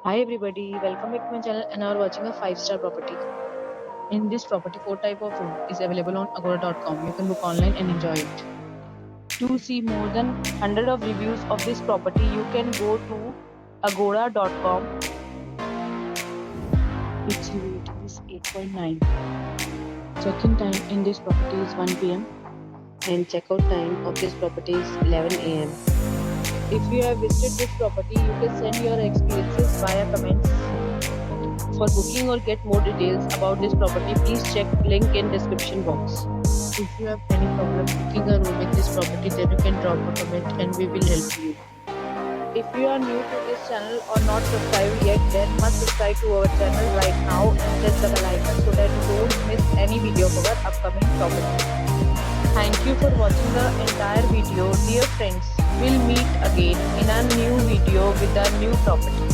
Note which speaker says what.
Speaker 1: Hi everybody, welcome back to my channel and are watching a 5-star property. In this property, 4 type of room is available on agora.com. You can book online and enjoy it. To see more than 100 of reviews of this property, you can go to agora.com. Its rating is 8.9. Check-in time in this property is 1 p.m. and check-out time of this property is 11 a.m. If you have visited this property, you can send your experiences via comments. For booking or get more details about this property, please check link in description box. If you have any problem booking a room in this property, then you can drop a comment and we will help you. If you are new to this channel or not subscribed yet, then must subscribe to our channel right now and press the bell icon so that you don't miss any video of our upcoming property. Thank you for watching the entire video. Dear friends, we'll meet again in a new video with a new property.